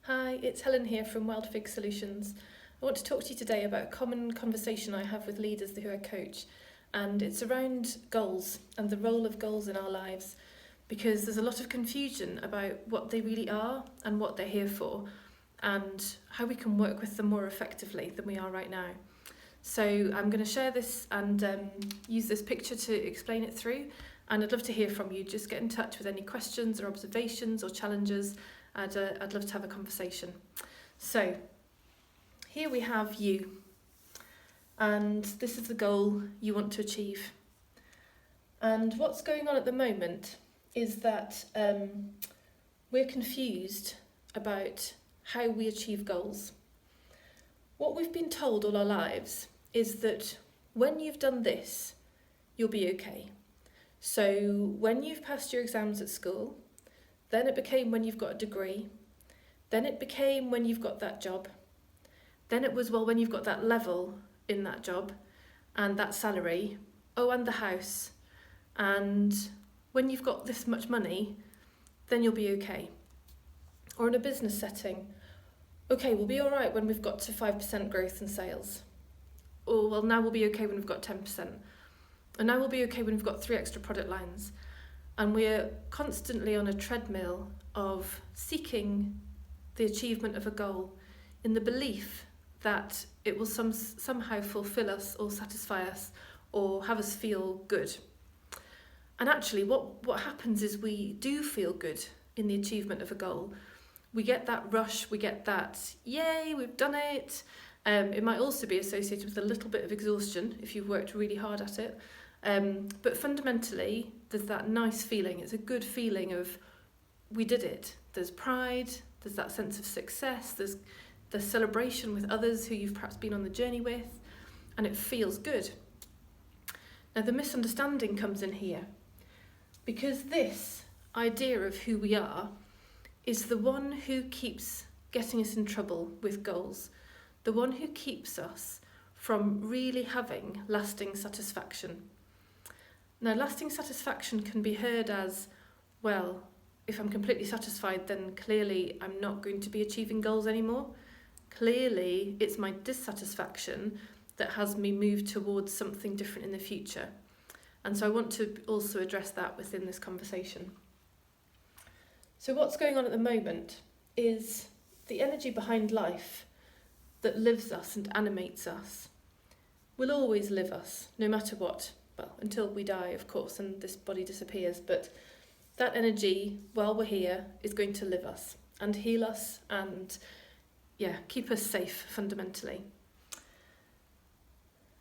Hi, it's Helen here from WildFig Solutions. I want to talk to you today about a common conversation I have with leaders who I coach, and it's around goals and the role of goals in our lives, because there's a lot of confusion about what they really are and what they're here for, and how we can work with them more effectively than we are right now. So I'm going to share this and use this picture to explain it through, and I'd love to hear from you. Just get in touch with any questions or observations or challenges. I'd love to have a conversation. So here we have you, and this is the goal you want to achieve. And what's going on at the moment is that we're confused about how we achieve goals. What we've been told all our lives is that when you've done this, you'll be okay. So when you've passed your exams at school, then it became when you've got a degree, then it became when you've got that job, then it was, well, when you've got that level in that job and that salary, and the house, and when you've got this much money, then you'll be okay. Or in a business setting, okay, we'll be all right when we've got to 5% growth in sales. Or, well, now we'll be okay when we've got 10%. And now we'll be okay when we've got 3 extra product lines. And we're constantly on a treadmill of seeking the achievement of a goal in the belief that it will somehow fulfill us or satisfy us or have us feel good. And actually what happens is we do feel good in the achievement of a goal. We get that rush, we get that, yay, we've done it. It might also be associated with a little bit of exhaustion if you've worked really hard at it. But fundamentally, there's that nice feeling. It's a good feeling of, we did it. There's pride, there's that sense of success, there's the celebration with others who you've perhaps been on the journey with, and it feels good. Now, the misunderstanding comes in here, because this idea of who we are is the one who keeps getting us in trouble with goals, the one who keeps us from really having lasting satisfaction. Now, lasting satisfaction can be heard as, well, if I'm completely satisfied, then clearly I'm not going to be achieving goals anymore. Clearly, it's my dissatisfaction that has me move towards something different in the future. And so I want to also address that within this conversation. So what's going on at the moment is the energy behind life that lives us and animates us will always live us, no matter what. Well, until we die, of course, and this body disappears. But that energy, while we're here, is going to live us and heal us and, keep us safe, fundamentally.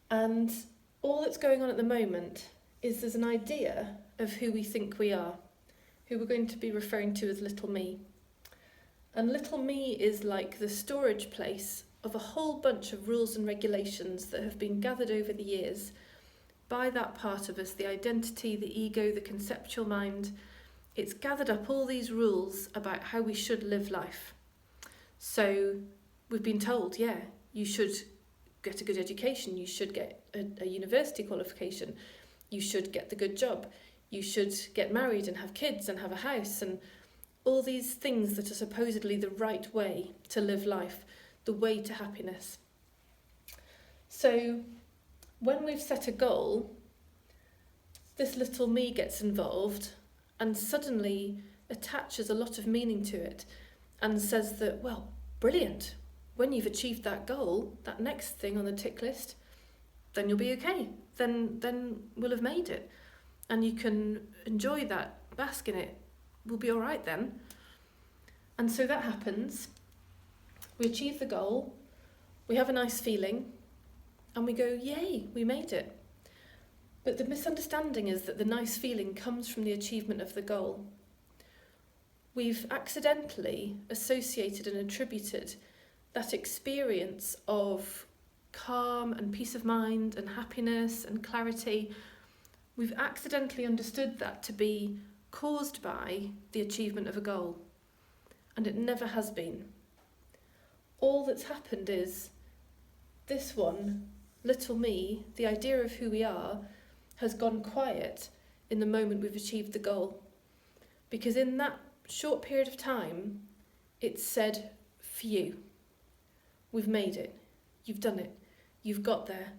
And all that's going on at the moment is there's an idea of who we think we are, who we're going to be referring to as little me. And little me is like the storage place of a whole bunch of rules and regulations that have been gathered over the years by that part of us, the identity, the ego, the conceptual mind. It's gathered up all these rules about how we should live life. So we've been told, you should get a good education, you should get a university qualification, you should get the good job, you should get married and have kids and have a house, and all these things that are supposedly the right way to live life, the way to happiness. So when we've set a goal, this little me gets involved and suddenly attaches a lot of meaning to it and says that, well, brilliant, when you've achieved that goal, that next thing on the tick list, then you'll be okay. Then we'll have made it. And you can enjoy that, bask in it. We'll be all right then. And so that happens. We achieve the goal, we have a nice feeling, and we go, yay, we made it. But the misunderstanding is that the nice feeling comes from the achievement of the goal. We've accidentally associated and attributed that experience of calm and peace of mind and happiness and clarity. We've accidentally understood that to be caused by the achievement of a goal. And it never has been. All that's happened is this one, little me, the idea of who we are, has gone quiet in the moment we've achieved the goal. Because in that short period of time, it's said, for you. We've made it. You've done it. You've got there.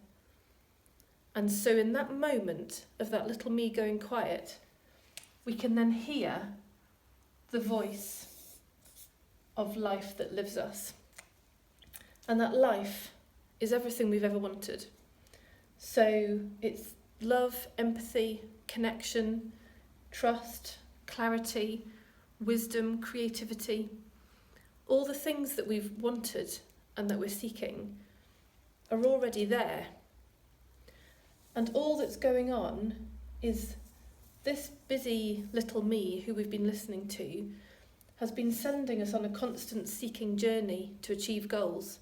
And so in that moment of that little me going quiet, we can then hear the voice of life that lives us. And that life is everything we've ever wanted. So it's love, empathy, connection, trust, clarity, wisdom, creativity. All the things that we've wanted and that we're seeking are already there. And all that's going on is this busy little me who we've been listening to has been sending us on a constant seeking journey to achieve goals,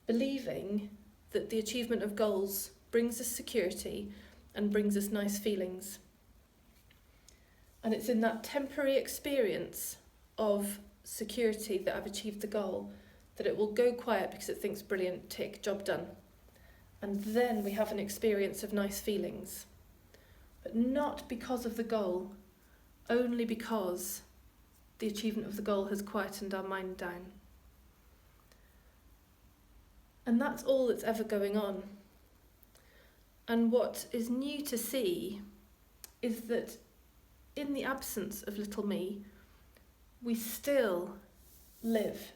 believing that the achievement of goals brings us security and brings us nice feelings. And it's in that temporary experience of security that I've achieved the goal that it will go quiet because it thinks, brilliant, tick, job done. And then we have an experience of nice feelings. But not because of the goal, only because the achievement of the goal has quietened our mind down. And that's all that's ever going on. And what is new to see is that in the absence of little me, we still live.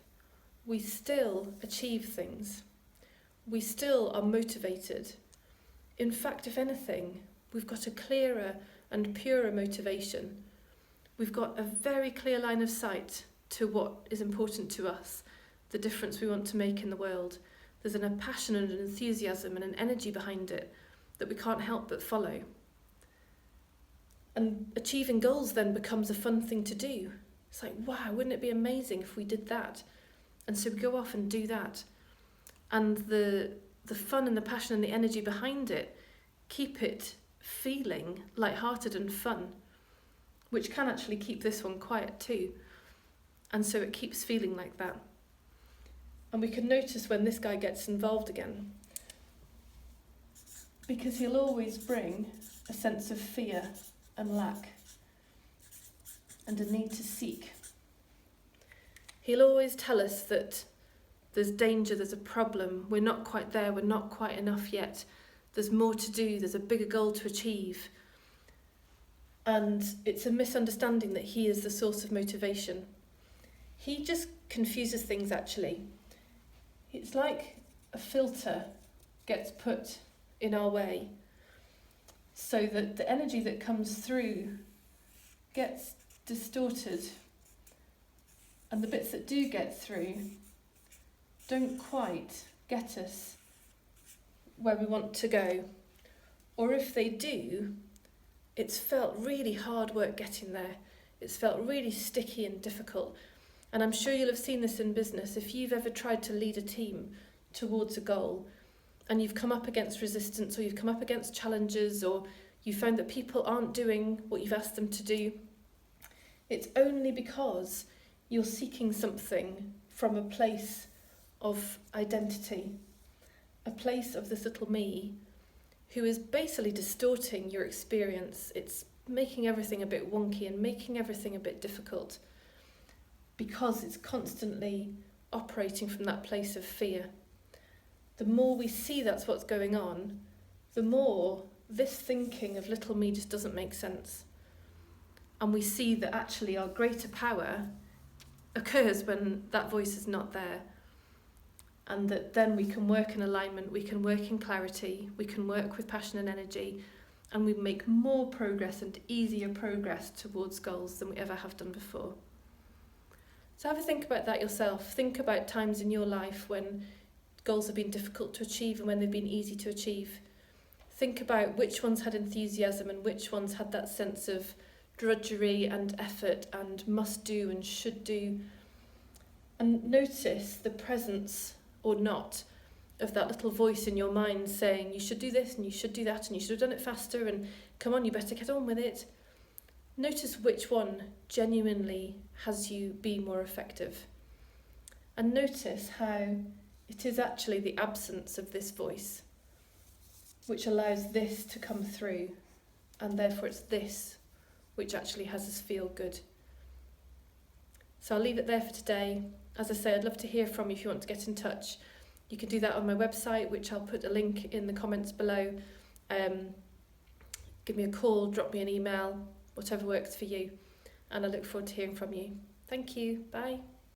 We still achieve things. We still are motivated. In fact, if anything, we've got a clearer and purer motivation. We've got a very clear line of sight to what is important to us, the difference we want to make in the world. There's a passion and an enthusiasm and an energy behind it that we can't help but follow. And achieving goals then becomes a fun thing to do. It's like, wow, wouldn't it be amazing if we did that? And so we go off and do that. And the fun and the passion and the energy behind it keep it feeling lighthearted and fun, which can actually keep this one quiet too. And so it keeps feeling like that. And we can notice when this guy gets involved again, because he'll always bring a sense of fear and lack and a need to seek. He'll always tell us that there's danger, there's a problem, we're not quite there, we're not quite enough yet, there's more to do, there's a bigger goal to achieve. And it's a misunderstanding that he is the source of motivation. He just confuses things actually. It's like a filter gets put in our way so that the energy that comes through gets distorted, and the bits that do get through don't quite get us where we want to go. Or if they do, it's felt really hard work getting there. It's felt really sticky and difficult. And I'm sure you'll have seen this in business. If you've ever tried to lead a team towards a goal and you've come up against resistance, or you've come up against challenges, or you found that people aren't doing what you've asked them to do, it's only because you're seeking something from a place of identity, a place of this little me who is basically distorting your experience. It's making everything a bit wonky and making everything a bit difficult because it's constantly operating from that place of fear. The more we see that's what's going on, the more this thinking of little me just doesn't make sense. And we see that actually our greater power occurs when that voice is not there. And that then we can work in alignment, we can work in clarity, we can work with passion and energy, and we make more progress and easier progress towards goals than we ever have done before. So have a think about that yourself. Think about times in your life when goals have been difficult to achieve and when they've been easy to achieve. Think about which ones had enthusiasm and which ones had that sense of drudgery and effort and must do and should do. And notice the presence or not of that little voice in your mind saying you should do this and you should do that and you should have done it faster and come on, you better get on with it. Notice which one genuinely has you be more effective. And notice how it is actually the absence of this voice which allows this to come through, and therefore it's this which actually has us feel good. So I'll leave it there for today. As I say, I'd love to hear from you if you want to get in touch. You can do that on my website, which I'll put a link in the comments below. Give me a call, drop me an email, whatever works for you. And I look forward to hearing from you. Thank you. Bye.